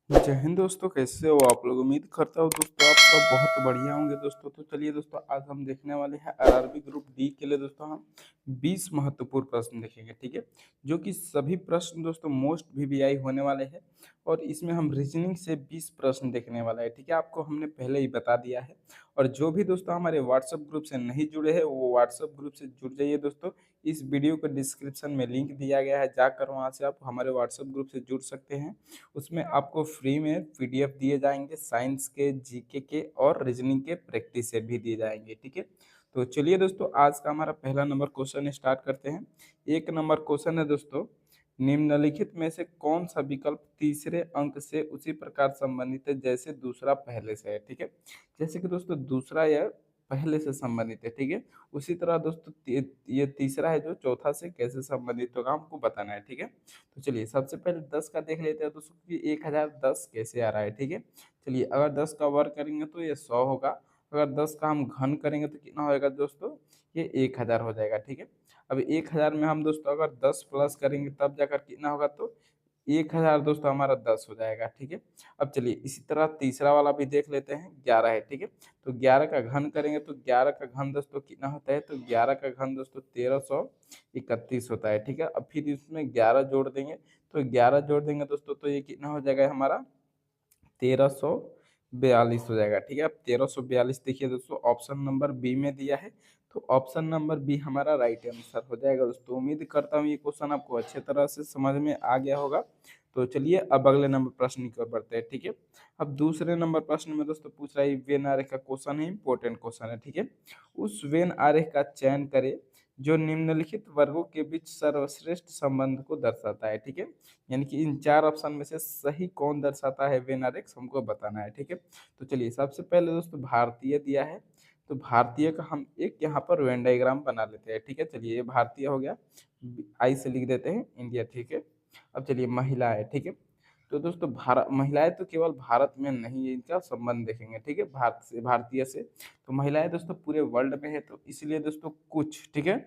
जय हिंद दोस्तों, कैसे हो आप लोग। उम्मीद करता हूँ दोस्तों आप सब बहुत बढ़िया होंगे दोस्तों। तो चलिए दोस्तों, आज हम देखने वाले हैं आरआरबी ग्रुप डी के लिए दोस्तों हम 20 महत्वपूर्ण प्रश्न देखेंगे, ठीक है। जो कि सभी प्रश्न दोस्तों मोस्ट वीवीआई होने वाले हैं और इसमें हम रीजनिंग से 20 प्रश्न देखने वाला है, ठीक है। आपको हमने पहले ही बता दिया है। और जो भी दोस्तों हमारे व्हाट्सएप ग्रुप से नहीं जुड़े हैं वो व्हाट्सएप ग्रुप से जुड़ जाइए दोस्तों। इस वीडियो के डिस्क्रिप्शन में लिंक दिया गया है, जाकर वहाँ से आप हमारे व्हाट्सएप ग्रुप से जुड़ सकते हैं। उसमें आपको फ्री में पीडीएफ दिए जाएंगे, साइंस के, जीके के और रीजनिंग के प्रैक्टिस सेट भी दिए जाएंगे, ठीक है। तो चलिए दोस्तों, आज का हमारा पहला नंबर क्वेश्चन स्टार्ट करते हैं। एक नंबर क्वेश्चन है दोस्तों, निम्नलिखित में से कौन सा विकल्प तीसरे अंक से उसी प्रकार संबंधित है जैसे दूसरा पहले से है, ठीक है। जैसे कि दोस्तों दूसरा यह पहले से संबंधित है, ठीक है। उसी तरह दोस्तों ये तीसरा है जो चौथा से कैसे संबंधित होगा हमको बताना है, ठीक है। तो चलिए सबसे पहले 10 का देख लेते हैं दोस्तों कि 1010 कैसे आ रहा है, ठीक है। चलिए अगर 10 का वर्ग करेंगे तो ये 100 होगा। अगर 10 का हम घन करेंगे तो कितना होगा दोस्तों, ये 1000 हो जाएगा, ठीक है। अब 1000 में हम दोस्तों अगर 10 प्लस करेंगे तब जाकर कितना होगा, तो 1000 दोस्तों हमारा 10 हो जाएगा, ठीक है। अब चलिए इसी तरह तीसरा वाला भी देख लेते हैं, 11 है, ठीक है। तो 11 का घन करेंगे तो 11 का घन दोस्तों कितना होता है, तो 11 का घन दोस्तों 1331 होता है, ठीक है। अब फिर इसमें 11 जोड़ देंगे, तो 11 जोड़ देंगे दोस्तों तो ये कितना हो जाएगा हमारा 1342 हो जाएगा, ठीक है। अब 1342 देखिए दोस्तों ऑप्शन नंबर बी में दिया है, तो ऑप्शन नंबर बी हमारा राइट आंसर हो जाएगा दोस्तों। उम्मीद करता हूँ ये क्वेश्चन आपको अच्छे तरह से समझ में आ गया होगा। तो चलिए अब अगले नंबर प्रश्न की ओर बढ़ते हैं, ठीक है। अब दूसरे नंबर प्रश्न में दोस्तों पूछ रहा है, वेन आरेख का क्वेश्चन है, इंपॉर्टेंट क्वेश्चन है, ठीक है। उस वेन आरेख का चयन करें जो निम्नलिखित वर्गों के बीच सर्वश्रेष्ठ संबंध को दर्शाता है, ठीक है। यानी कि इन चार ऑप्शन में से सही कौन दर्शाता है वेन आरेख हमको बताना है, ठीक है। तो चलिए सबसे पहले दोस्तों भारतीय दिया है, तो भारतीय का हम एक यहाँ पर वेन डायग्राम बना लेते हैं, ठीक है। चलिए ये भारतीय हो गया, आई से लिख देते हैं इंडिया, ठीक है। अब चलिए महिला है, ठीक है। तो दोस्तों भारत महिलाएं तो केवल भारत में नहीं है, इनका संबंध देखेंगे, ठीक है, भारत से, भारतीय से। तो महिलाएं दोस्तों पूरे वर्ल्ड में है, तो इसलिए दोस्तों कुछ, ठीक है,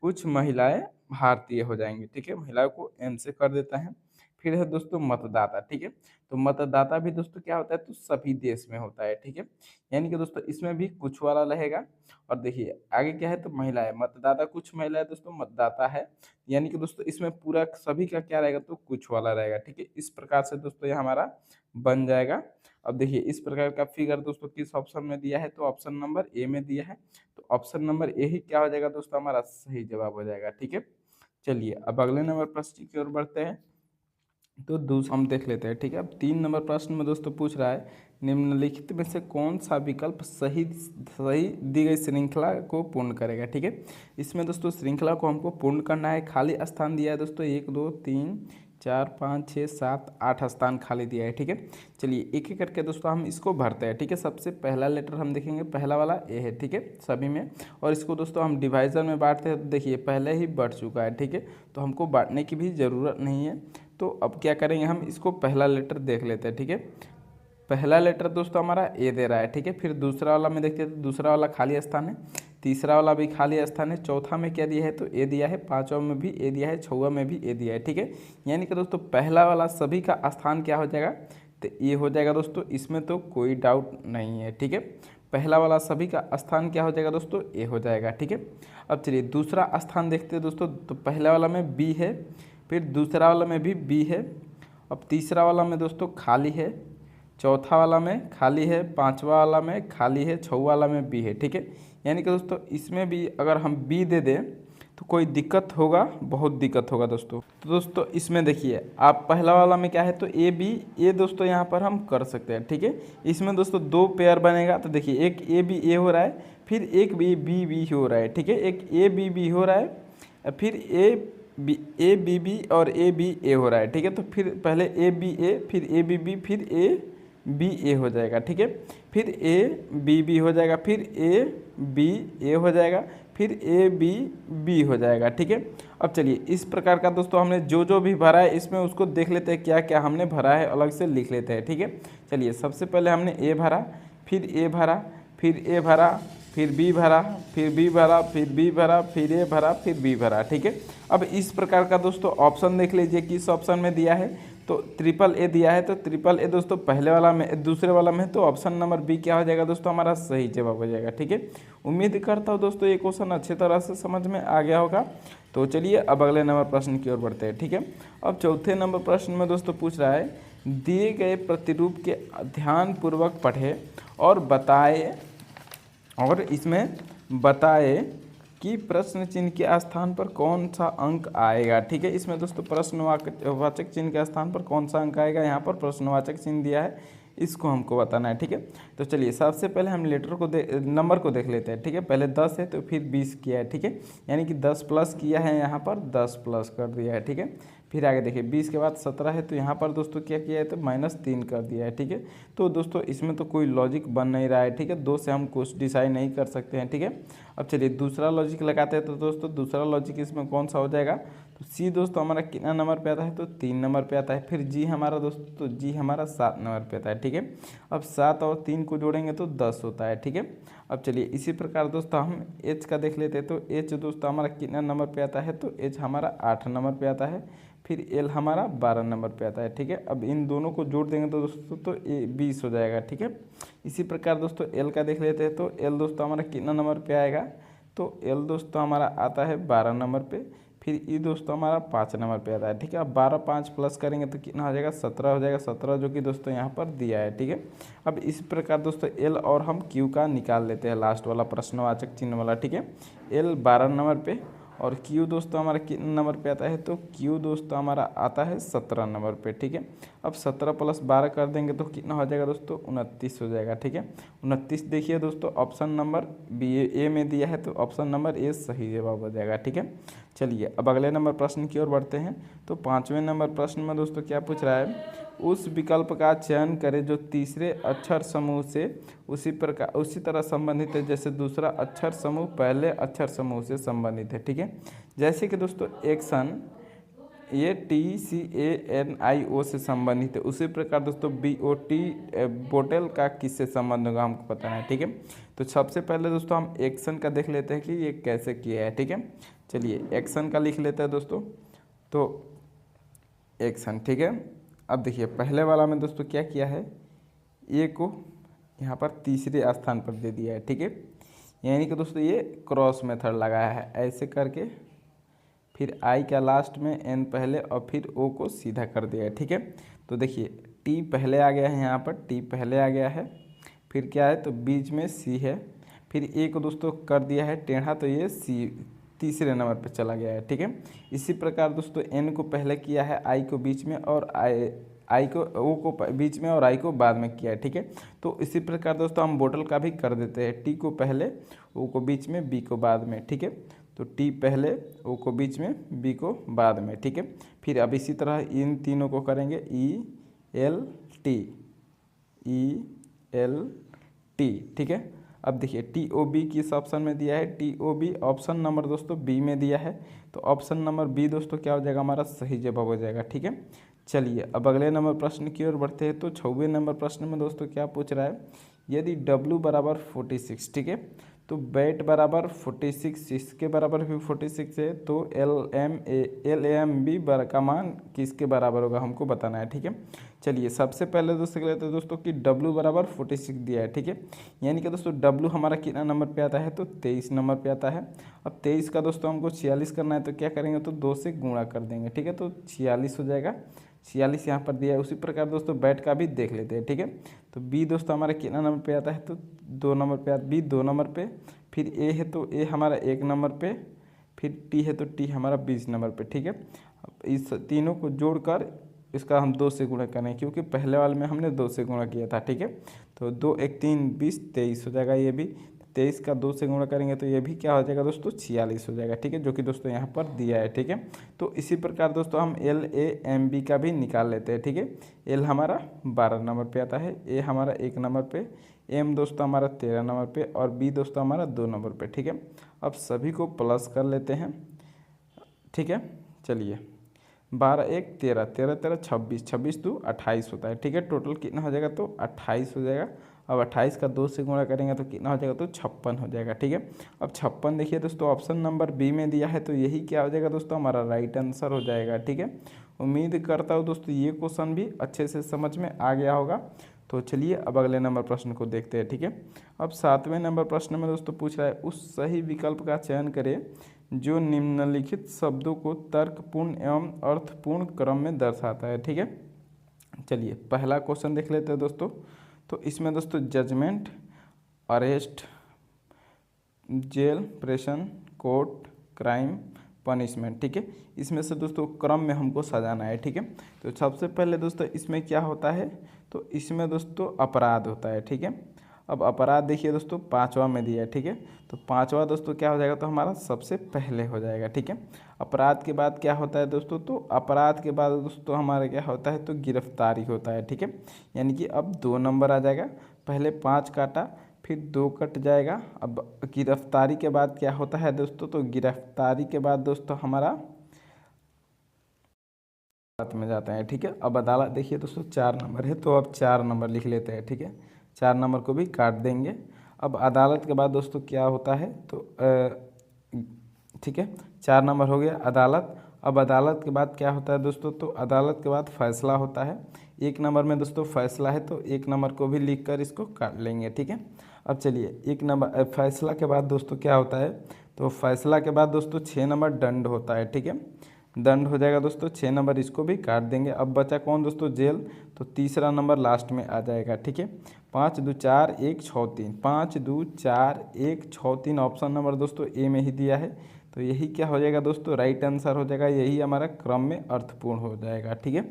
कुछ महिलाएं भारतीय हो जाएंगी, ठीक है। महिलाओं को एम से कर देता है। फिर है दोस्तों मतदाता, ठीक है। तो मतदाता भी दोस्तों क्या होता है, तो सभी देश में होता है, ठीक है। यानी कि दोस्तों इसमें भी कुछ वाला रहेगा। और देखिए आगे क्या है, तो महिला है, मतदाता कुछ महिला है दोस्तों, मतदाता है। यानी कि दोस्तों इसमें पूरा सभी का क्या रहेगा, तो कुछ वाला रहेगा, ठीक है। इस प्रकार से दोस्तों ये हमारा बन जाएगा। अब देखिए इस प्रकार का फिगर दोस्तों किस ऑप्शन में दिया है, तो ऑप्शन नंबर ए में दिया है। तो ऑप्शन नंबर ए ही क्या हो जाएगा दोस्तों, हमारा सही जवाब हो जाएगा, ठीक है। चलिए अब अगले नंबर प्रश्न की ओर बढ़ते हैं। तो दूसरा हम देख लेते हैं, ठीक है। अब 3 नंबर प्रश्न में दोस्तों पूछ रहा है, निम्नलिखित में से कौन सा विकल्प सही सही दी गई श्रृंखला को पूर्ण करेगा, ठीक है। इसमें दोस्तों श्रृंखला को हमको पूर्ण करना है। खाली स्थान दिया है दोस्तों 1 2 3 4 5 6 7 8 स्थान खाली दिया है, ठीक है। चलिए एक एक करके दोस्तों हम इसको भरते हैं, ठीक है। सबसे पहला लेटर हम देखेंगे, पहला वाला ए है, ठीक है, सभी में। और इसको दोस्तों हम डिवाइजर में बांटते हैं, तो देखिए पहले ही बढ़ चुका है, ठीक है। तो हमको बांटने की भी ज़रूरत नहीं है। तो अब क्या करेंगे, हम इसको पहला लेटर देख लेते हैं, ठीक है। पहला लेटर दोस्तों हमारा ए दे रहा है, ठीक है। फिर दूसरा वाला में देखते हैं, तो दूसरा वाला खाली स्थान है, तीसरा वाला भी खाली स्थान है, चौथा में क्या दिया है, तो ए दिया है, पांचवा में भी ए दिया है, छठवा में भी ए दिया है, ठीक है। यानी कि दोस्तों पहला वाला सभी का स्थान क्या हो जाएगा, तो ए हो जाएगा दोस्तों, इसमें तो कोई डाउट नहीं है, ठीक है। पहला वाला सभी का स्थान क्या हो जाएगा दोस्तों, ए हो जाएगा, ठीक है। अब चलिए दूसरा स्थान देखते हैं दोस्तों, तो पहला वाला में बी है, फिर दूसरा वाला में भी बी है, अब तीसरा वाला में दोस्तों खाली है, चौथा वाला में खाली है, पांचवा वाला में खाली है, छठवा वाला में बी है, ठीक है। यानी कि दोस्तों इसमें भी अगर हम बी दे दें तो कोई दिक्कत होगा, बहुत दिक्कत होगा दोस्तों। तो दोस्तों इसमें देखिए आप पहला वाला में क्या है, तो ए बी, ए दोस्तों यहाँ पर हम कर सकते हैं, ठीक है। इसमें दोस्तों दो पेयर बनेगा, तो देखिए एक ए बी ए हो रहा है, फिर एक बी बी बी हो रहा है, ठीक है। एक ए बी बी हो रहा है, फिर ए बी बी और ए बी ए हो रहा है, ठीक है। तो फिर पहले ए बी ए, फिर ए बी बी, फिर ए बी ए हो जाएगा, ठीक है। फिर ए बी बी हो जाएगा, फिर ए बी ए हो जाएगा, फिर ए बी बी हो जाएगा, ठीक है। अब चलिए इस प्रकार का दोस्तों हमने जो जो भी भरा है इसमें उसको देख लेते हैं क्या क्या हमने भरा है, अलग से लिख लेते हैं, ठीक है। चलिए सबसे पहले हमने ए भरा, फिर ए भरा, फिर ए भरा, फिर बी भरा, फिर बी भरा, फिर बी भरा, फिर ए भरा, फिर बी भरा, ठीक है। अब इस प्रकार का दोस्तों ऑप्शन देख लीजिए किस ऑप्शन में दिया है, तो ट्रिपल ए दिया है, तो ट्रिपल ए दोस्तों पहले वाला में, दूसरे वाला में है, तो ऑप्शन नंबर बी क्या हो जाएगा दोस्तों, हमारा सही जवाब हो जाएगा। ठीक है, उम्मीद करता हूँ दोस्तों ये क्वेश्चन अच्छी तरह से समझ में आ गया होगा। तो चलिए अब अगले नंबर प्रश्न की ओर बढ़ते हैं। ठीक है, अब चौथे नंबर प्रश्न में दोस्तों पूछ रहा है, दिए गए प्रतिरूप के ध्यानपूर्वक पढ़े और बताए, और इसमें बताए कि प्रश्न चिन्ह के स्थान पर कौन सा अंक आएगा। ठीक है, इसमें दोस्तों प्रश्नवाचक चिन्ह के स्थान पर कौन सा अंक आएगा, यहाँ पर प्रश्नवाचक चिन्ह दिया है, इसको हमको बताना है। ठीक है, तो चलिए सबसे पहले हम लेटर को नंबर को देख लेते हैं। ठीक है, पहले 10 है तो फिर 20 किया है। ठीक है, यानी कि 10 प्लस किया है, यहाँ पर 10 प्लस कर दिया है। ठीक है, फिर आगे देखिए 20 के बाद 17 है, तो यहाँ पर दोस्तों क्या किया है, तो -3 कर दिया है। ठीक है, तो दोस्तों इसमें तो कोई लॉजिक बन नहीं रहा है। ठीक है, 2 से हम कुछ डिसाइड नहीं कर सकते हैं। ठीक है, अब चलिए दूसरा लॉजिक लगाते हैं। तो दोस्तों दूसरा लॉजिक इसमें कौन सा हो जाएगा, तो सी दोस्तों हमारा कितना नंबर पे आता है, तो 3 नंबर पे आता है। फिर जी हमारा दोस्तों, तो जी हमारा 7 नंबर पे आता है। ठीक है, अब 7 और 3 को जोड़ेंगे तो 10 होता है। ठीक है, अब चलिए इसी प्रकार दोस्तों हम एच का देख लेते हैं। तो एच दोस्तों हमारा कितना नंबर पे आता है, तो एच हमारा 8 नंबर पे आता है। फिर एल हमारा 12 नंबर पे आता है। ठीक है, अब इन दोनों को जोड़ देंगे तो दोस्तों तो 20 हो जाएगा। ठीक है, इसी प्रकार दोस्तों एल का देख लेते हैं। तो एल दोस्तों हमारा कितना नंबर पे आएगा, तो एल दोस्तों हमारा आता है 12 नंबर पे। फिर ई दोस्तों हमारा 5 नंबर पे आता है। ठीक है, अब 12 5 प्लस करेंगे तो कितना हो जाएगा, 17 हो जाएगा। 17 जो कि दोस्तों यहाँ पर दिया है। ठीक है, अब इस प्रकार दोस्तों एल और हम क्यू का निकाल लेते हैं, लास्ट वाला प्रश्नवाचक चिन्ह वाला। ठीक है, एल 12 नंबर पे और क्यू दोस्तों हमारा कितने नंबर पे आता है, तो क्यू दोस्तों हमारा आता है 17 नंबर पे। ठीक है, अब 17 प्लस 12 कर देंगे तो कितना हो जाएगा दोस्तों, 29 हो जाएगा। ठीक है, 29 देखिए दोस्तों ऑप्शन नंबर बी ए में दिया है, तो ऑप्शन नंबर ए सही जवाब हो जाएगा। ठीक है, चलिए अब अगले नंबर प्रश्न की ओर बढ़ते हैं। तो 5वें नंबर प्रश्न में दोस्तों क्या पूछ रहा है, उस विकल्प का चयन करें जो तीसरे अक्षर समूह से उसी तरह संबंधित है जैसे दूसरा अक्षर समूह पहले अक्षर समूह से संबंधित है। ठीक है, जैसे कि दोस्तों एक्शन ये TCANIO से संबंधित है, उसी प्रकार दोस्तों BOT बोतल का किससे संबंध होगा हमको बताना है। ठीक है, तो सबसे पहले दोस्तों हम एक्शन का देख लेते हैं कि ये कैसे किया है। ठीक है, चलिए एक्शन का लिख लेते हैं दोस्तों। तो एक्शन, ठीक है, अब देखिए पहले वाला में दोस्तों क्या किया है, ए को यहाँ पर तीसरे स्थान पर दे दिया है। ठीक है, यानी कि दोस्तों ये क्रॉस मेथड लगाया है, ऐसे करके फिर आई का लास्ट में एन पहले और फिर ओ को सीधा कर दिया है। ठीक है, तो देखिए टी पहले आ गया है, यहाँ पर टी पहले आ गया है, फिर क्या है तो बीच में सी है, फिर ए को दोस्तों कर दिया है टेढ़ा, तो ये सी तीसरे नंबर पे चला गया है। ठीक है, इसी प्रकार दोस्तों एन को पहले किया है, आई को बीच में और आई को ओ को बीच में और आई को बाद में किया है। ठीक है, तो इसी प्रकार दोस्तों हम बोतल का भी कर देते हैं, टी को पहले, ओ को बीच में, बी को बाद में। ठीक है, तो टी पहले, ओ को बीच में, बी को बाद में। ठीक है, फिर अब इसी तरह इन तीनों को करेंगे ELT ELT। ठीक है, अब देखिए TOB किस ऑप्शन में दिया है, TOB ऑप्शन नंबर दोस्तों बी में दिया है, तो ऑप्शन नंबर बी दोस्तों क्या हो जाएगा, हमारा सही जवाब हो जाएगा। ठीक है, चलिए अब अगले नंबर प्रश्न की ओर बढ़ते हैं। तो 6वें नंबर प्रश्न में दोस्तों क्या पूछ रहा है, यदि W बराबर 46, ठीक है, तो बैट बराबर 46, इसके बराबर भी 46 है, तो LAMB का मान किसके बराबर होगा हमको बताना है। ठीक है, चलिए सबसे पहले दोस्तों लेते हैं दोस्तों कि W बराबर 46 दिया है। ठीक है, यानी कि दोस्तों W हमारा कितना नंबर पे आता है, तो 23 नंबर पे आता है। अब 23 का दोस्तों हमको 46 करना है, तो क्या करेंगे, तो 2 से गुणा कर देंगे। ठीक है, तो 46 हो जाएगा, 46 यहाँ पर दिया है। उसी प्रकार दोस्तों बैट का भी देख लेते हैं। ठीक है, तो बी दोस्तों हमारा कितना नंबर पे आता है, तो 2 नंबर पे आता, बी 2 नंबर पे, फिर ए है तो ए हमारा 1 नंबर पे, फिर टी है तो टी हमारा 20 नंबर पे। ठीक है, इस तीनों को जोड़कर इसका हम 2 से गुणा करें, क्योंकि पहले वाले में हमने 2 से गुणा किया था। ठीक है, तो 2 1 3 20 23 हो जाएगा, ये भी 23 का 2 से गुणा करेंगे तो ये भी क्या हो जाएगा दोस्तों, 46 हो जाएगा। ठीक है, जो कि दोस्तों यहाँ पर दिया है। ठीक है, तो इसी प्रकार दोस्तों हम LAMB का भी निकाल लेते हैं। ठीक है, L हमारा 12 नंबर पे आता है, A हमारा 1 नंबर पे, M दोस्तों हमारा 13 नंबर पे और B दोस्तों हमारा 2 नंबर पे। ठीक है, अब सभी को प्लस कर लेते हैं। ठीक है, चलिए 12 1 13 13 13 26 26 2 28 होता है। ठीक है, टोटल कितना हो जाएगा, तो 28 हो जाएगा। अब 28 का 2 से गुणा करेंगे तो कितना हो जाएगा, तो 56 हो जाएगा। ठीक है, अब 56 देखिए दोस्तों ऑप्शन नंबर बी में दिया है, तो यही क्या हो जाएगा दोस्तों, हमारा राइट आंसर हो जाएगा। ठीक है, उम्मीद करता हूँ दोस्तों ये क्वेश्चन भी अच्छे से समझ में आ गया होगा। तो चलिए अब अगले नंबर प्रश्न को देखते हैं, ठीक है। अब 7वें नंबर प्रश्न में दोस्तों पूछ रहा है उस सही विकल्प का चयन करें जो निम्नलिखित शब्दों को तर्कपूर्ण एवं अर्थपूर्ण क्रम में दर्शाता है, ठीक है। चलिए पहला क्वेश्चन देख लेते हैं दोस्तों। तो इसमें दोस्तों जजमेंट, अरेस्ट, जेल, प्रेशन, कोर्ट, क्राइम, पनिशमेंट, ठीक है। इसमें से दोस्तों क्रम में हमको सजाना है, ठीक है। तो सबसे पहले दोस्तों इसमें क्या होता है, तो इसमें दोस्तों अपराध होता है, ठीक है। अब अपराध देखिए दोस्तों 5वां में दिया है, ठीक है। तो 5वां दोस्तों क्या हो जाएगा, तो हमारा सबसे पहले हो जाएगा, ठीक है। अपराध के बाद क्या होता है दोस्तों, तो अपराध के बाद दोस्तों हमारा क्या होता है, तो गिरफ्तारी होता है, ठीक है। यानी कि अब 2 नंबर आ जाएगा, पहले 5 काटा फिर 2 कट जाएगा। अब गिरफ्तारी के बाद क्या होता है दोस्तों, तो गिरफ्तारी के बाद दोस्तों हमारा अदालत में जाता है, ठीक है। अब अदालत देखिए दोस्तों 4 नंबर है, तो अब 4 नंबर लिख लेते हैं, ठीक है। 4 नंबर को भी काट देंगे। अब अदालत के बाद दोस्तों क्या होता है, तो ठीक है 4 नंबर हो गया अदालत। अब अदालत के बाद क्या होता है दोस्तों, तो अदालत के बाद फैसला होता है। 1 नंबर में दोस्तों फैसला है, तो 1 नंबर को भी लिख कर इसको काट लेंगे, ठीक है। अब चलिए 1 नंबर फैसला के बाद दोस्तों क्या होता है, तो फैसला के बाद दोस्तों 6 नंबर दंड होता है, ठीक है। दंड हो जाएगा दोस्तों 6 नंबर, इसको भी काट देंगे। अब बचा कौन दोस्तों, जेल, तो तीसरा नंबर लास्ट में आ जाएगा, ठीक है। 5 2 4 1 6 3, 5 2 4 1 6 3 ऑप्शन नंबर दोस्तों ए में ही दिया है। तो यही क्या हो जाएगा दोस्तों, राइट आंसर हो जाएगा, यही हमारा क्रम में अर्थपूर्ण हो जाएगा, ठीक है।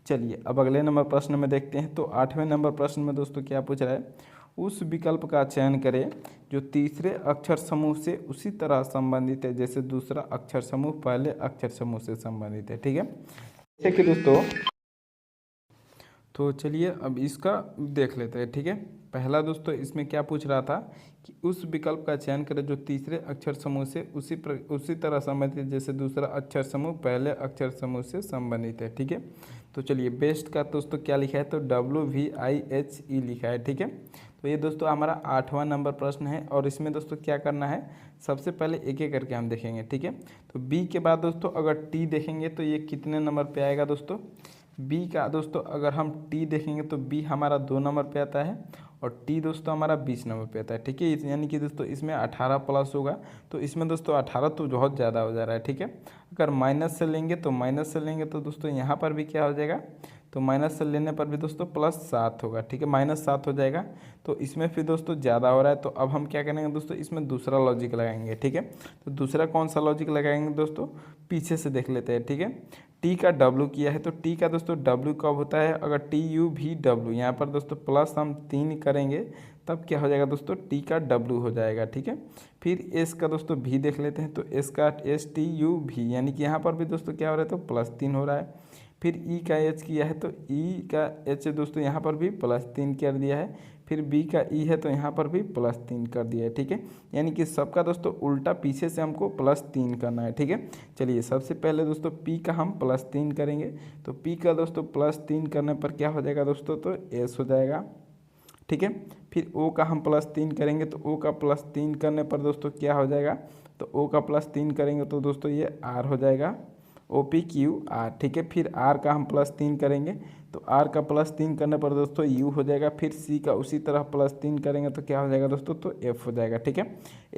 चलिए अब अगले नंबर प्रश्न में देखते हैं। तो 8वें नंबर प्रश्न में दोस्तों क्या पूछ रहा है, उस विकल्प का चयन करें जो तीसरे अक्षर समूह से उसी तरह संबंधित है जैसे दूसरा अक्षर समूह पहले अक्षर समूह से संबंधित है, ठीक है। जैसे कि दोस्तों, तो चलिए अब इसका देख लेते हैं, ठीक है। पहला दोस्तों इसमें क्या पूछ रहा था कि उस विकल्प का चयन करें जो तीसरे अक्षर समूह से उसी तरह संबंधित है जैसे दूसरा अक्षर समूह पहले अक्षर समूह से संबंधित है, ठीक है। तो चलिए बेस्ट का दोस्तों क्या लिखा है, तो WVIHE लिखा है, ठीक है। तो ये दोस्तों हमारा 8वां नंबर प्रश्न है और इसमें दोस्तों क्या करना है, सबसे पहले एक एक करके हम देखेंगे, ठीक है। तो बी के बाद दोस्तों अगर टी देखेंगे तो ये कितने नंबर पे आएगा दोस्तों, बी का दोस्तों अगर हम टी देखेंगे तो बी हमारा 2 नंबर पे आता है और टी दोस्तों हमारा 20 नंबर पे आता है, ठीक है। यानी कि दोस्तों इसमें 18 प्लस होगा, तो इसमें दोस्तों 18 तो बहुत ज़्यादा हो जा रहा है, ठीक है। अगर माइनस से लेंगे तो दोस्तों यहाँ पर भी क्या हो जाएगा, तो माइनस से लेने पर भी दोस्तों +7 होगा, ठीक है, -7 हो जाएगा। तो इसमें फिर दोस्तों ज़्यादा हो रहा है, तो अब हम क्या करेंगे दोस्तों, इसमें दूसरा लॉजिक लगाएंगे, ठीक है। तो दूसरा कौन सा लॉजिक लगाएंगे दोस्तों, पीछे से देख लेते हैं, ठीक है। टी का W किया है, तो टी का दोस्तों W कब होता है, अगर TUVW यहाँ पर दोस्तों प्लस हम 3 करेंगे तब क्या हो जाएगा दोस्तों, टी का W हो जाएगा, ठीक है। फिर एस का दोस्तों V देख लेते हैं, तो एस का STUV यानी कि यहाँ पर भी दोस्तों क्या हो रहा है, तो +3 हो रहा है। फिर ई का एच किया है, तो ई का एच दोस्तों यहाँ पर भी +3 कर दिया है। फिर बी का ई है, तो यहाँ पर भी +3 कर दिया है, ठीक है। यानी कि सबका दोस्तों उल्टा पीछे से हमको +3 करना है, ठीक है। चलिए सबसे पहले दोस्तों पी का हम +3 करेंगे, तो पी का दोस्तों +3 करने पर क्या हो जाएगा दोस्तों, तो एस हो जाएगा, ठीक है। फिर ओ का हम +3 करेंगे, तो ओ का +3 करने पर दोस्तों क्या हो जाएगा, तो ओ का +3 करेंगे तो दोस्तों ये आर हो जाएगा, OPQR, ठीक है। फिर आर का हम +3 करेंगे, तो आर का +3 करने पर दोस्तों यू हो जाएगा। फिर सी का उसी तरह +3 करेंगे तो क्या हो जाएगा दोस्तों, तो एफ हो जाएगा, ठीक है।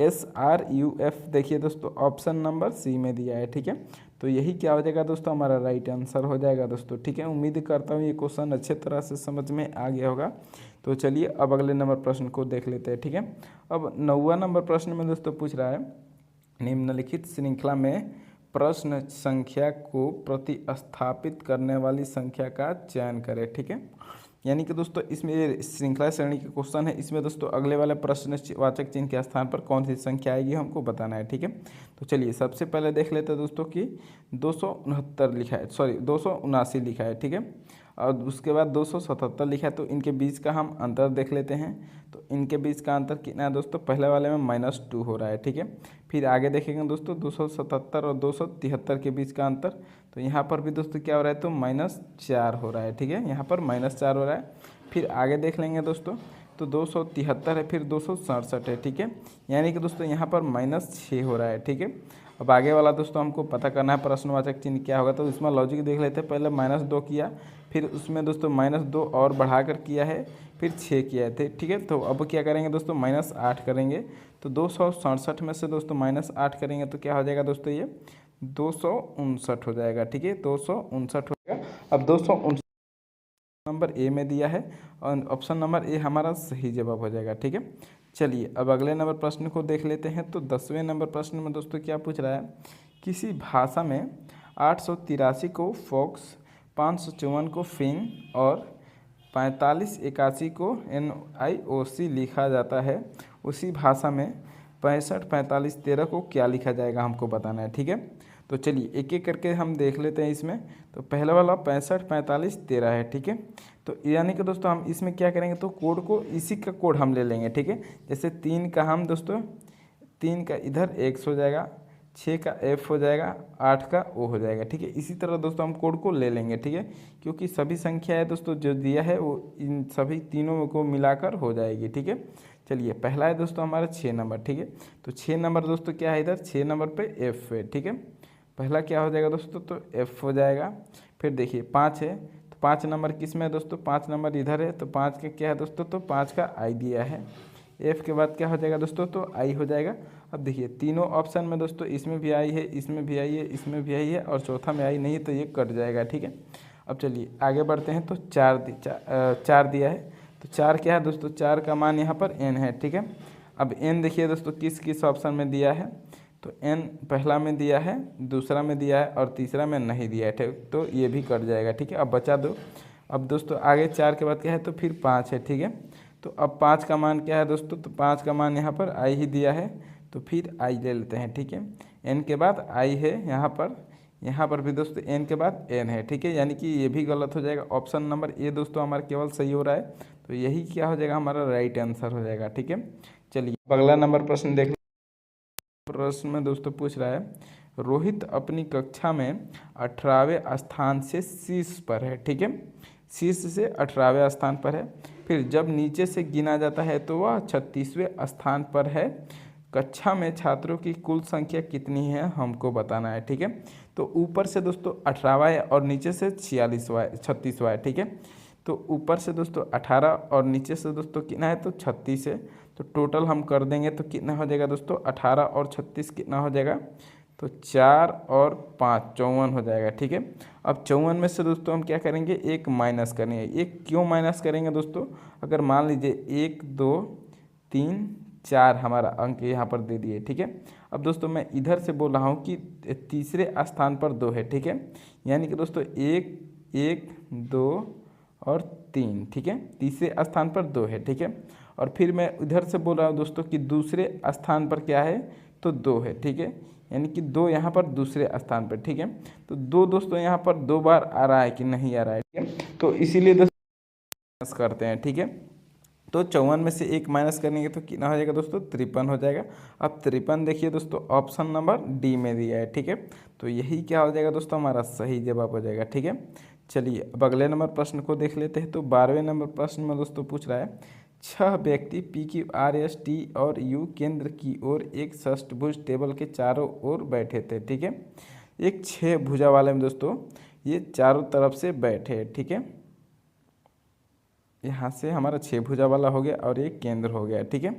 SRUF देखिए दोस्तों ऑप्शन नंबर सी में दिया है, ठीक है। तो यही क्या हो जाएगा दोस्तों, हमारा राइट आंसर हो जाएगा दोस्तों, ठीक है। उम्मीद करता हूँ ये क्वेश्चन अच्छे तरह से समझ में आ गया होगा। तो चलिए अब अगले नंबर प्रश्न को देख लेते हैं, ठीक है। अब 9वां नंबर प्रश्न में दोस्तों पूछ रहा है निम्नलिखित श्रृंखला में प्रश्न संख्या को प्रतिस्थापित करने वाली संख्या का चयन करें, ठीक है। यानी कि दोस्तों इसमें ये श्रृंखला श्रेणी के क्वेश्चन है, इसमें दोस्तों अगले वाले प्रश्नवाचक चिन्ह के स्थान पर कौन सी संख्या आएगी हमको बताना है, ठीक है। तो चलिए सबसे पहले देख लेते हैं दोस्तों कि 269 लिखा है, 279 लिखा है, ठीक है। और उसके बाद 277 लिखा है, तो इनके बीच का हम अंतर देख लेते हैं। तो इनके बीच का अंतर कितना है दोस्तों, पहले वाले में -2 हो रहा है, ठीक है। फिर आगे देखेंगे दोस्तों 277 और 273 के बीच का अंतर, तो यहाँ पर भी दोस्तों क्या हो रहा है, तो -4 हो रहा है, ठीक है। यहाँ पर -4 हो रहा है। फिर आगे देख लेंगे दोस्तों, तो 273 है, फिर 267 है, ठीक है। यानी कि दोस्तों यहाँ पर -6 हो रहा है, ठीक है। अब आगे वाला दोस्तों हमको पता करना है प्रश्नवाचक चिन्ह क्या होगा, तो इसमें लॉजिक देख लेते हैं। पहले -2 किया, फिर उसमें दोस्तों -2 और बढ़ाकर किया है, फिर 6 किया थे, ठीक है। तो अब क्या करेंगे दोस्तों, -8 करेंगे। तो 267 में से दोस्तों -8 करेंगे तो क्या हो जाएगा दोस्तों, ये 259 हो जाएगा, ठीक है, 259 हो जाएगा। अब 259 नंबर ए में दिया है और ऑप्शन नंबर ए हमारा सही जवाब हो जाएगा, ठीक है। चलिए अब अगले नंबर प्रश्न को देख लेते हैं। तो 10वें नंबर प्रश्न में दोस्तों क्या पूछ रहा है, किसी भाषा में 883 को फॉक्स, 554 को फिंग और 4581 को NIOC लिखा जाता है, उसी भाषा में 65 45 13 को क्या लिखा जाएगा, हमको बताना है, ठीक है। तो चलिए एक एक करके हम देख लेते हैं इसमें। तो पहला वाला 65 45 13 है, ठीक है। तो यानी कि दोस्तों हम इसमें क्या करेंगे, तो कोड को इसी का कोड हम ले लेंगे, ठीक है। जैसे 3 का हम दोस्तों 3 का इधर X हो जाएगा, 6 का F हो जाएगा, 8 का O हो जाएगा, ठीक है। इसी तरह दोस्तों हम कोड को ले लेंगे, ठीक है, क्योंकि सभी संख्या है दोस्तों जो दिया है वो इन सभी तीनों को मिलाकर हो जाएगी, ठीक है। चलिए पहला है दोस्तों हमारा 6 नंबर, ठीक है। तो 6 नंबर दोस्तों क्या है, इधर 6 नंबर पे F है, ठीक है। पहला क्या हो जाएगा दोस्तों, तो F हो जाएगा। फिर देखिए 5 है, तो 5 नंबर किस में है दोस्तों, 5 नंबर इधर है, तो 5 का क्या है दोस्तों, तो 5 का I दिया है। F के बाद क्या हो जाएगा दोस्तों, तो I हो जाएगा। अब देखिए तीनों ऑप्शन में दोस्तों इसमें भी I है, इसमें भी I है, इसमें भी I है और चौथा में I नहीं है, तो ये कट जाएगा, ठीक है। अब चलिए आगे बढ़ते हैं। तो 4 दिया है, तो 4 क्या है दोस्तों, 4 का मान यहाँ पर N है, ठीक है। अब N देखिए दोस्तों किस किस ऑप्शन में दिया है, तो N पहला में दिया है, दूसरा में दिया है और तीसरा में नहीं दिया है, ठीक, तो ये भी कट जाएगा, ठीक है। अब बचा 2। अब दोस्तों आगे 4 के बाद क्या है, तो फिर 5 है, ठीक है। तो अब 5 का मान क्या है दोस्तों, तो 5 का मान यहाँ पर I ही दिया है, तो फिर I ले लेते हैं, ठीक है। N के बाद I है यहाँ पर भी दोस्तों N के बाद N है, ठीक है, यानी कि ये भी गलत हो जाएगा। ऑप्शन नंबर ए दोस्तों हमारा केवल सही हो रहा है, तो यही क्या हो जाएगा, हमारा राइट आंसर हो जाएगा, ठीक है। चलिए अगला नंबर प्रश्न देख। प्रश्न में दोस्तों पूछ रहा है, रोहित अपनी कक्षा में 18वें स्थान से शीर्ष पर है, ठीक है, शीर्ष से 18वें स्थान पर है। फिर जब नीचे से गिना जाता है तो वह 36वें स्थान पर है। कक्षा में छात्रों की कुल संख्या कितनी है, हमको बताना है, ठीक है। तो ऊपर से दोस्तों 18वां है और नीचे से 36वां है, ठीक है। तो ऊपर से दोस्तों 18 और नीचे से दोस्तों कितना है, तो 36 है। तो टोटल हम कर देंगे तो कितना हो जाएगा दोस्तों, 18 और 36 कितना हो जाएगा, तो 4 और 5 54 हो जाएगा, ठीक है। अब 54 में से दोस्तों हम क्या करेंगे, एक माइनस करेंगे। एक क्यों माइनस करेंगे दोस्तों, अगर मान लीजिए 1 2 3 4 हमारा अंक यहाँ पर दे दिए, ठीक है। अब दोस्तों मैं इधर से बोल रहा हूँ कि तीसरे स्थान पर 2 है, ठीक है, यानी कि दोस्तों 1 1 2 और 3, ठीक है, तीसरे स्थान पर 2 है, ठीक है। और फिर मैं इधर से बोल रहा हूँ दोस्तों कि दूसरे स्थान पर क्या है, तो 2 है, ठीक है, यानी कि 2 यहाँ पर दूसरे स्थान पर, ठीक है। तो 2 दोस्तों यहाँ पर 2 बार आ रहा है कि नहीं आ रहा है, ठीक है, तो इसीलिए दोस्तों माइनस करते हैं, ठीक है। तो 54 में से 1 माइनस करेंगे तो कितना हो जाएगा दोस्तों, 53 हो जाएगा। अब 53 देखिए दोस्तों ऑप्शन नंबर डी में दिया है, ठीक है। तो यही क्या हो जाएगा दोस्तों, हमारा सही जवाब हो जाएगा, ठीक है। चलिए अब अगले नंबर प्रश्न को देख लेते हैं। तो 12वें नंबर प्रश्न में दोस्तों पूछ रहा है, 6 व्यक्ति PQRST और U केंद्र की ओर एक षष्ठभुज टेबल के चारों ओर बैठे थे, ठीक है। एक 6 भुजा वाले में दोस्तों ये चारों तरफ से बैठे, ठीक है। यहाँ से हमारा 6 भुजा वाला हो गया और एक केंद्र हो गया, ठीक है।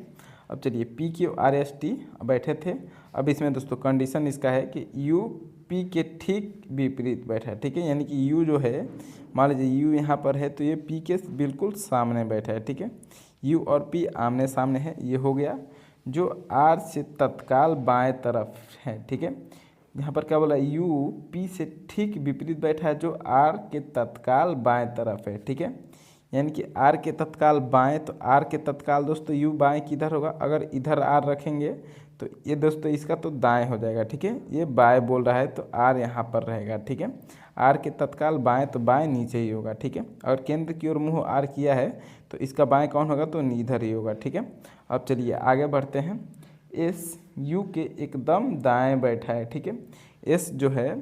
अब चलिए PQRST बैठे थे। अब इसमें दोस्तों कंडीशन इसका है कि U P के ठीक विपरीत बैठा है, ठीक है, यानी कि U जो है, मान लीजिए U यहाँ पर है तो ये P के बिल्कुल सामने बैठा है, ठीक है। U और P आमने सामने है, ये हो गया। जो R से तत्काल बाएं तरफ है, ठीक है, यहाँ पर क्या बोला, U P से ठीक विपरीत बैठा है, जो R के तत्काल बाएं तरफ है, ठीक है, यानी कि R के तत्काल बाएं, तो R के तत्काल दोस्तों U बाएं किधर होगा, अगर इधर R रखेंगे तो ये दोस्तों इसका तो दाएं हो जाएगा, ठीक है, ये बाएं बोल रहा है तो R यहाँ पर रहेगा, ठीक है। R के तत्काल बाएं, तो बाएं नीचे ही होगा, ठीक है। अगर केंद्र की ओर मुँह R किया है तो इसका बाएं कौन होगा, तो इधर ही होगा, ठीक है। अब चलिए आगे बढ़ते हैं। S U के एकदम दाएँ बैठा है, ठीक है, S जो है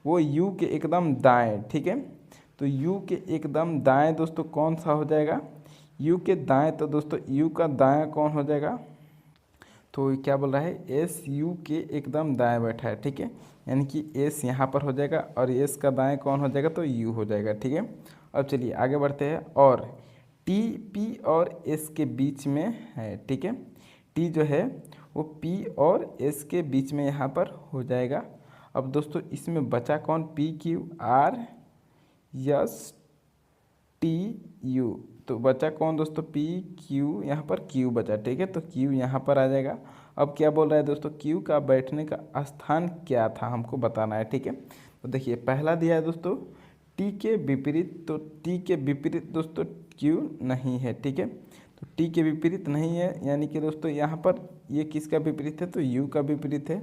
वो U के एकदम दाएँ, ठीक है। तो U के एकदम दाएं दोस्तों कौन सा हो जाएगा, U के दाएं, तो दोस्तों U का दायां कौन हो जाएगा, तो क्या बोल रहा है, एस यू के एकदम दाएं बैठा है, ठीक है, यानी कि एस यहाँ पर हो जाएगा और एस का दाएं कौन हो जाएगा, तो यू हो जाएगा, ठीक है। अब चलिए आगे बढ़ते हैं। और टी पी और एस के बीच में है, ठीक है, टी जो है वो पी और एस के बीच में यहाँ पर हो जाएगा। अब दोस्तों इसमें बचा कौन, P Q R yes T U, तो बचा कौन दोस्तों, पी क्यू, यहाँ पर क्यू बचा, ठीक है, तो क्यू यहाँ पर आ जाएगा। अब क्या बोल रहा है दोस्तों, क्यू का बैठने का स्थान क्या था हमको बताना है, ठीक है। तो देखिए पहला दिया है दोस्तों टी के विपरीत, तो टी के विपरीत दोस्तों क्यू नहीं है, ठीक है, तो टी के विपरीत नहीं है, यानी कि दोस्तों यहाँ पर ये किसका विपरीत है, तो यू का विपरीत है,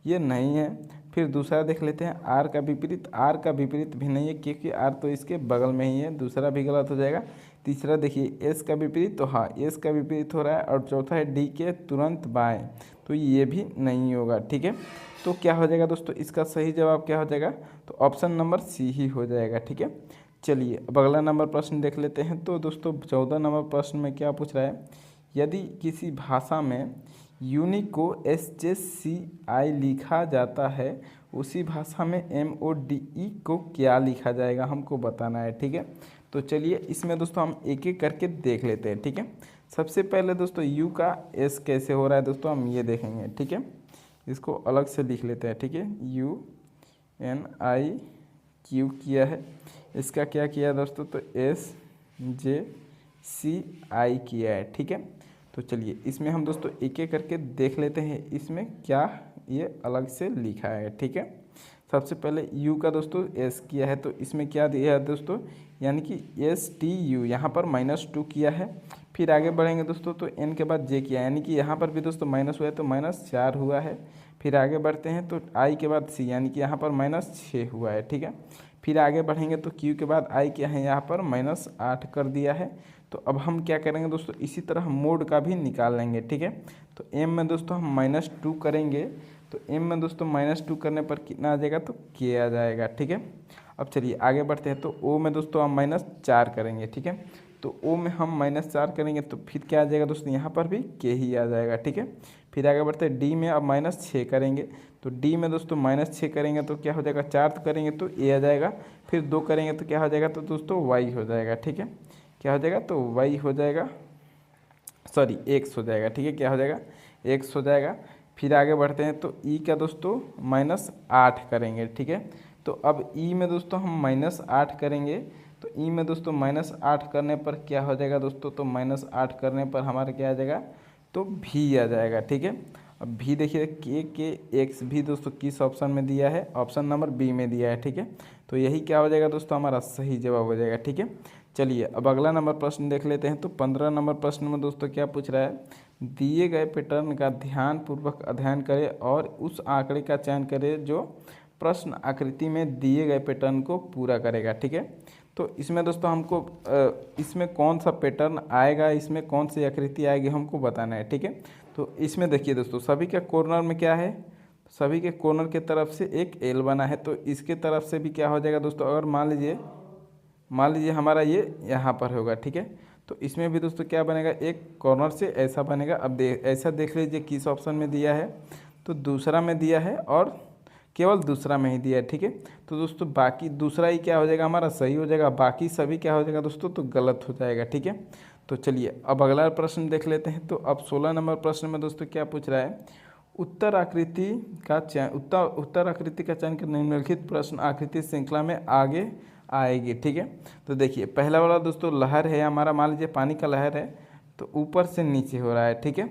ये नहीं है। फिर दूसरा देख लेते हैं, आर का विपरीत, आर का विपरीत भी नहीं है क्योंकि आर तो इसके बगल में ही है, दूसरा भी गलत हो जाएगा। तीसरा देखिए एस का विपरीत, तो हाँ एस का विपरीत हो रहा है। और चौथा है डी के तुरंत बाएं, तो ये भी नहीं होगा, ठीक है। तो क्या हो जाएगा दोस्तों, इसका सही जवाब क्या हो जाएगा, तो ऑप्शन नंबर सी ही हो जाएगा, ठीक है। चलिए अब अगला नंबर प्रश्न देख लेते हैं। तो दोस्तों 14 नंबर प्रश्न में क्या पूछ रहा है, यदि किसी भाषा में यूनिक को SHCI लिखा जाता है, उसी भाषा में MODE को क्या लिखा जाएगा हमको बताना है, ठीक है। तो चलिए इसमें दोस्तों हम एक एक करके देख लेते हैं, ठीक है। सबसे पहले दोस्तों यू का एस कैसे हो रहा है दोस्तों, हम ये देखेंगे, ठीक है। इसको अलग से लिख लेते हैं, ठीक है, UNIQ किया है, इसका क्या किया है दोस्तों, तो SJCI किया है, ठीक है। तो चलिए इसमें हम दोस्तों एक एक करके देख लेते हैं इसमें क्या ये अलग से लिखा है, ठीक है। सबसे पहले यू का दोस्तों एस किया है, तो इसमें क्या दिया है दोस्तों, यानी कि STU यहाँ पर -2 किया है। फिर आगे बढ़ेंगे दोस्तों, तो एन के बाद जे किया है, यानी कि यहाँ पर भी दोस्तों माइनस हुआ है, तो -4 हुआ है। फिर आगे बढ़ते हैं तो आई के बाद सी, यानी कि यहाँ पर -6 हुआ है, ठीक है। फिर आगे बढ़ेंगे तो क्यू के बाद आई क्या है, यहाँ पर -8 कर दिया है। तो अब हम क्या करेंगे दोस्तों, इसी तरह मोड का भी निकाल लेंगे, ठीक है। तो एम में दोस्तों हम -2 करेंगे, तो एम में दोस्तों -2 करने पर कितना आ जाएगा, तो के आ जाएगा, ठीक है। अब चलिए आगे बढ़ते हैं, तो ओ में दोस्तों हम -4 करेंगे, ठीक है। तो ओ में हम -4 करेंगे तो फिर क्या आ जाएगा दोस्तों, यहाँ पर भी के ही आ जाएगा, ठीक है। फिर आगे बढ़ते हैं डी में, अब -6 करेंगे, तो डी में दोस्तों -6 करेंगे तो क्या हो जाएगा, 4 करेंगे तो ए आ जाएगा। फिर 2 करेंगे तो क्या हो जाएगा, तो दोस्तों वाई हो जाएगा, ठीक है। क्या हो जाएगा, तो वाई हो जाएगा, सॉरी एक्स हो जाएगा, ठीक है। क्या हो जाएगा, एक्स हो जाएगा। फिर आगे बढ़ते हैं तो ई का दोस्तों -8 करेंगे, ठीक है। तो अब ई में दोस्तों हम -8 करेंगे, तो ई में दोस्तों -8 करने पर क्या हो जाएगा दोस्तों, तो -8 करने पर हमारा क्या आ जाएगा, तो भी आ जाएगा, ठीक है। अब भी देखिए के एक्स भी दोस्तों किस ऑप्शन में दिया है, ऑप्शन नंबर बी में दिया है, ठीक है। तो यही क्या हो जाएगा दोस्तों, हमारा सही जवाब हो जाएगा, ठीक है। चलिए अब अगला नंबर प्रश्न देख लेते हैं। तो 15 नंबर प्रश्न में दोस्तों क्या पूछ रहा है, दिए गए पैटर्न का ध्यानपूर्वक अध्ययन करें और उस आंकड़े का चयन करें जो प्रश्न आकृति में दिए गए पैटर्न को पूरा करेगा, ठीक है। तो इसमें दोस्तों हमको इसमें कौन सा पैटर्न आएगा, इसमें कौन सी आकृति आएगी हमको बताना है, ठीक है। तो इसमें देखिए दोस्तों सभी के कॉर्नर में क्या है, सभी के कॉर्नर के तरफ से एक एल बना है, तो इसके तरफ से भी क्या हो जाएगा दोस्तों, अगर मान लीजिए हमारा ये यहाँ पर होगा, ठीक है। तो इसमें भी दोस्तों क्या बनेगा, एक कॉर्नर से ऐसा बनेगा। अब ऐसा देख लीजिए किस ऑप्शन में दिया है, तो दूसरा में दिया है और केवल दूसरा में ही दिया है, ठीक है। तो दोस्तों बाकी दूसरा ही क्या हो जाएगा, हमारा सही हो जाएगा, बाकी सभी क्या हो जाएगा दोस्तों, तो गलत हो जाएगा, ठीक है। तो चलिए अब अगला प्रश्न देख लेते हैं। तो अब 16 नंबर प्रश्न में दोस्तों क्या पूछ रहा है, उत्तर आकृति का चयन कर निम्नलिखित प्रश्न आकृति श्रृंखला में आगे आएगी, ठीक है। तो देखिए पहला वाला दोस्तों लहर है हमारा, मान लीजिए पानी का लहर है, तो ऊपर से नीचे हो रहा है, ठीक है।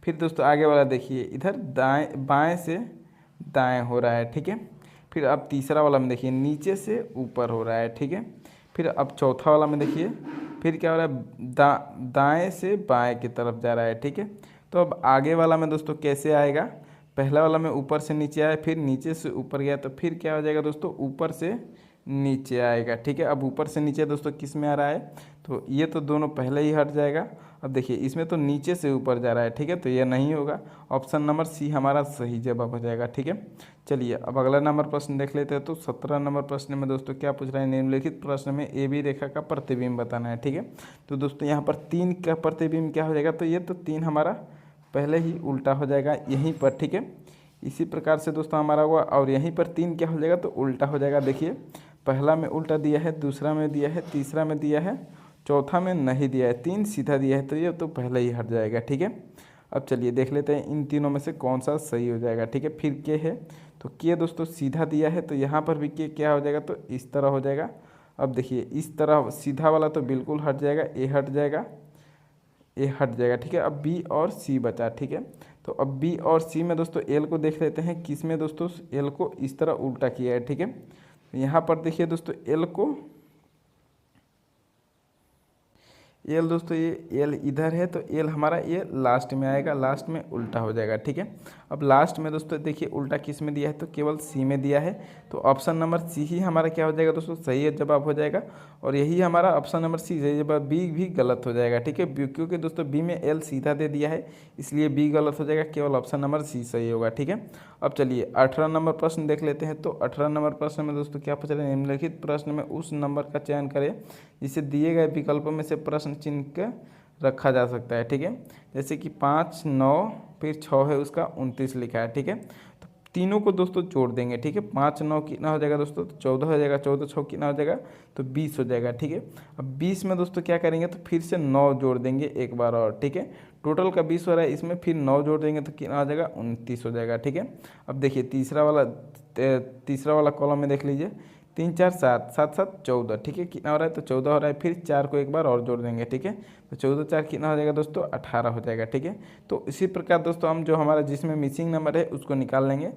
फिर दोस्तों आगे वाला देखिए इधर बाएं से दाएं हो रहा है, ठीक है। फिर अब तीसरा वाला में देखिए नीचे से ऊपर हो रहा है, ठीक है। फिर अब चौथा वाला में देखिए फिर क्या हो रहा है, दाएं से बाएं की तरफ जा रहा है, ठीक है। तो अब आगे वाला में दोस्तों कैसे आएगा, पहला वाला में ऊपर से नीचे आया, फिर नीचे से ऊपर गया, तो फिर क्या हो जाएगा दोस्तों, ऊपर से नीचे आएगा, ठीक है। अब ऊपर से नीचे दोस्तों किस में आ रहा है, तो ये तो दोनों पहले ही हट जाएगा। अब देखिए इसमें तो नीचे से ऊपर जा रहा है, ठीक है, तो ये नहीं होगा, ऑप्शन नंबर सी हमारा सही जवाब हो जाएगा, ठीक है। चलिए अब अगला नंबर प्रश्न देख लेते हैं। तो 17 नंबर प्रश्न में दोस्तों क्या पूछ रहा है, निम्नलिखित प्रश्न में ए बी रेखा का प्रतिबिंब बताना है, ठीक है। तो दोस्तों यहाँ पर 3 का प्रतिबिंब क्या हो जाएगा, तो ये तो 3 हमारा पहले ही उल्टा हो जाएगा यहीं पर, ठीक है। इसी प्रकार से दोस्तों हमारा हुआ, और यहीं पर 3 क्या हो जाएगा तो उल्टा हो जाएगा। देखिए पहला में उल्टा दिया है, दूसरा में दिया है, तीसरा में दिया है, चौथा में नहीं दिया है, 3 सीधा दिया है, तो ये तो पहले ही हट जाएगा, ठीक है। अब चलिए देख लेते हैं इन तीनों में से कौन सा सही हो जाएगा, ठीक है। फिर के है तो के दोस्तों सीधा दिया है, तो यहाँ पर भी के क्या हो जाएगा तो इस तरह हो जाएगा। अब देखिए इस तरह सीधा वाला तो बिल्कुल हट जाएगा, ए हट जाएगा, ए हट जाएगा, ठीक है। अब बी और सी बचा, ठीक है। तो अब बी और सी में दोस्तों एल को देख लेते हैं, किस में दोस्तों एल को इस तरह उल्टा किया है, ठीक है। यहाँ पर देखिए दोस्तों एल को, एल दोस्तों ये एल इधर है, तो एल हमारा ये लास्ट में आएगा, लास्ट में उल्टा हो जाएगा, ठीक है। अब लास्ट में दोस्तों देखिए उल्टा किस में दिया है तो केवल सी में दिया है, तो ऑप्शन नंबर सी ही हमारा क्या हो जाएगा दोस्तों सही जवाब हो जाएगा। और यही हमारा ऑप्शन नंबर सी सही जवाब, बी भी गलत हो जाएगा, ठीक है। क्योंकि दोस्तों बी में एल सीधा दे दिया है, इसलिए बी गलत हो जाएगा, केवल ऑप्शन नंबर सी सही होगा, ठीक है। अब चलिए 18 नंबर प्रश्न देख लेते हैं। तो 18 नंबर प्रश्न में दोस्तों क्या पूछ रहे हैं, निम्नलिखित प्रश्न में उस नंबर का चयन करें जिसे दिए गए विकल्पों में से प्रश्न चिन्ह के रखा जा सकता है, ठीक है। जैसे कि 5, 9 फिर 6 है, उसका 29 लिखा है, ठीक है। तो तीनों को दोस्तों जोड़ देंगे, ठीक है। 5, 9 कितना हो जाएगा दोस्तों तो 14 हो जाएगा, 14, 6 कितना हो जाएगा तो 20 हो जाएगा, ठीक है। अब 20 में दोस्तों क्या करेंगे तो फिर से 9 जोड़ देंगे एक बार और, ठीक है। टोटल का 20 हो रहा है, इसमें फिर 9 जोड़ देंगे तो कितना हो जाएगा 29 हो जाएगा, ठीक है। अब देखिए तीसरा वाला कॉलम में देख लीजिए, 3, 4, 7, 7, 7, 14, ठीक है। कितना हो रहा है तो 14 हो रहा है, फिर 4 को एक बार और जोड़ देंगे, ठीक है। तो 14, 4 कितना हो जाएगा दोस्तों 18 हो जाएगा, ठीक है। तो इसी प्रकार दोस्तों हम जो हमारा जिसमें मिसिंग नंबर है उसको निकाल लेंगे।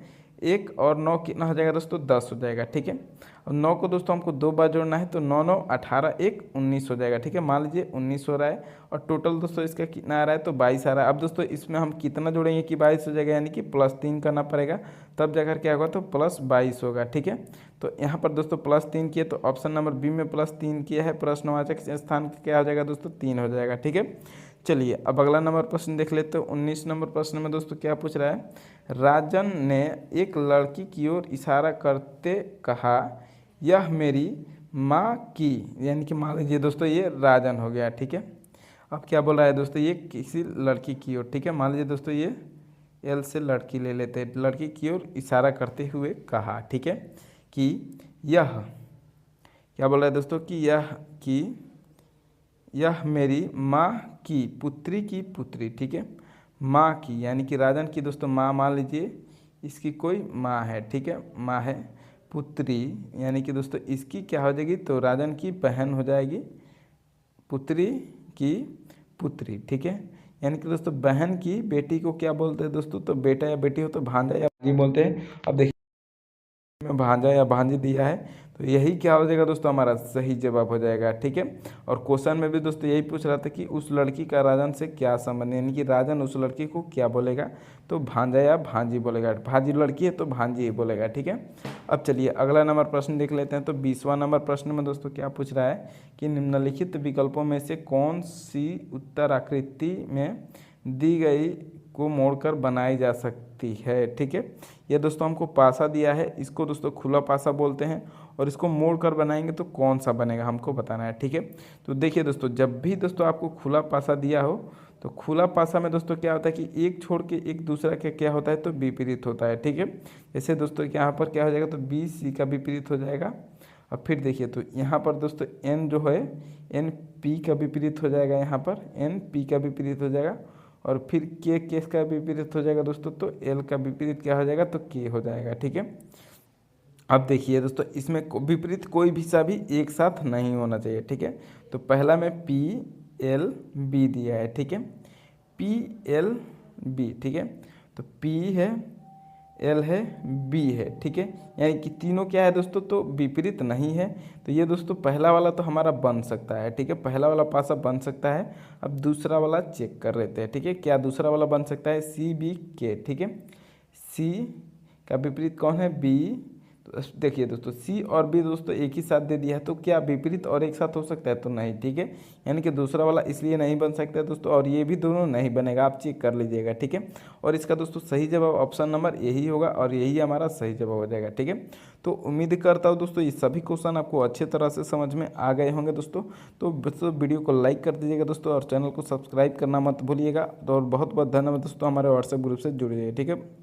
1 और 9 कितना हो जाएगा दोस्तों 10 हो जाएगा, ठीक है। और 9 को दोस्तों हमको 2 बार जोड़ना है, तो 9, 9, 18, 1, 19 हो जाएगा, ठीक है। मान लीजिए 19 हो रहा है, और टोटल दोस्तों इसका कितना आ रहा है तो 22 आ रहा है। अब दोस्तों इसमें हम कितना जोड़ेंगे कि 22 हो जाएगा, यानी कि +3 करना पड़ेगा, तब जाकर क्या होगा तो +22 होगा, ठीक है। तो यहाँ पर दोस्तों +3 किए, तो ऑप्शन नंबर बी में +3 किया है, प्रश्नवाचक स्थान क्या हो जाएगा दोस्तों 3 हो जाएगा, ठीक है। चलिए अब अगला नंबर प्रश्न देख लेते हैं। 19 नंबर प्रश्न में दोस्तों क्या पूछ रहा है, राजन ने एक लड़की की ओर इशारा करते कहा यह मेरी माँ की, यानी कि मान लीजिए दोस्तों ये राजन हो गया, ठीक है। अब क्या बोल रहा है दोस्तों ये किसी लड़की की ओर, ठीक है। मान लीजिए दोस्तों ये एल से लड़की ले लेते हैं, लड़की की ओर इशारा करते हुए कहा, ठीक है, कि यह क्या बोल रहा है दोस्तों कि यह मेरी माँ की पुत्री, ठीक है। माँ की यानी कि राजन की दोस्तों माँ, मान लीजिए इसकी कोई माँ है, ठीक है, माँ है। पुत्री यानी कि दोस्तों इसकी क्या हो जाएगी तो राजन की बहन हो जाएगी, पुत्री की पुत्री, ठीक है। यानी कि दोस्तों बहन की बेटी को क्या बोलते हैं दोस्तों तो बेटा या बेटी हो तो भांजा या भांजी बोलते हैं। अब देखिए में भांजा या भांजी दिया है, तो यही क्या हो जाएगा दोस्तों हमारा सही जवाब हो जाएगा, ठीक है। और क्वेश्चन में भी दोस्तों यही पूछ रहा था कि उस लड़की का राजन से क्या संबंध है, यानी कि राजन उस लड़की को क्या बोलेगा तो भांजा या भांजी बोलेगा, भांजी लड़की है तो भांजी ही बोलेगा, ठीक है। अब चलिए अगला नंबर प्रश्न देख लेते हैं। तो 20वां नंबर प्रश्न में दोस्तों क्या पूछ रहा है कि निम्नलिखित विकल्पों में से कौन सी उत्तर आकृति में दी गई को मोड़कर बनाई जा सकती है, ठीक है। ये दोस्तों हमको पासा दिया है, इसको दोस्तों खुला पासा बोलते हैं, और इसको मोड़कर बनाएंगे तो कौन सा बनेगा हमको बताना है, ठीक है। तो देखिए दोस्तों जब भी दोस्तों आपको खुला पासा दिया हो तो खुला पासा में दोस्तों क्या होता है कि एक छोड़ के एक दूसरा के क्या होता है तो विपरीत होता है, ठीक है। जैसे दोस्तों यहाँ पर क्या हो जाएगा तो बी सी का विपरीत हो जाएगा। अब फिर देखिए तो यहाँ पर दोस्तों एन जो है एन पी का विपरीत हो जाएगा, यहाँ पर एन पी का विपरीत हो जाएगा, और फिर के केस का विपरीत हो जाएगा दोस्तों तो एल का विपरीत क्या हो जाएगा तो के हो जाएगा, ठीक है। अब देखिए दोस्तों इसमें विपरीत कोई भी सा भी एक साथ नहीं होना चाहिए, ठीक है। तो पहला में पी एल बी दिया है, ठीक है, पी एल बी, ठीक है। तो पी है, एल है, बी है, ठीक है। यानी कि तीनों क्या है दोस्तों तो विपरीत नहीं है। तो ये दोस्तों पहला वाला तो हमारा बन सकता है, ठीक है, पहला वाला पासा बन सकता है। अब दूसरा वाला चेक कर लेते हैं, ठीक है। क्या दूसरा वाला बन सकता है सी बी के, ठीक है। सी का विपरीत कौन है बी, तो देखिए दोस्तों, सी और बी दोस्तों एक ही साथ दे दिया है, तो क्या विपरीत और एक साथ हो सकता है? तो नहीं, ठीक है। यानी कि दूसरा वाला इसलिए नहीं बन सकता है दोस्तों, और ये भी दोनों नहीं बनेगा, आप चेक कर लीजिएगा, ठीक है। और इसका दोस्तों सही जवाब ऑप्शन नंबर यही होगा, और यही हमारा सही जवाब हो जाएगा, ठीक है। तो उम्मीद करता हूँ दोस्तों ये सभी क्वेश्चन आपको अच्छे तरह से समझ में आ गए होंगे दोस्तों। तो दोस्तों वीडियो को लाइक कर दीजिएगा दोस्तों, और चैनल को सब्सक्राइब करना मत भूलिएगा। तो और बहुत बहुत धन्यवाद दोस्तों, हमारे व्हाट्सएप ग्रुप से जुड़िए, ठीक है।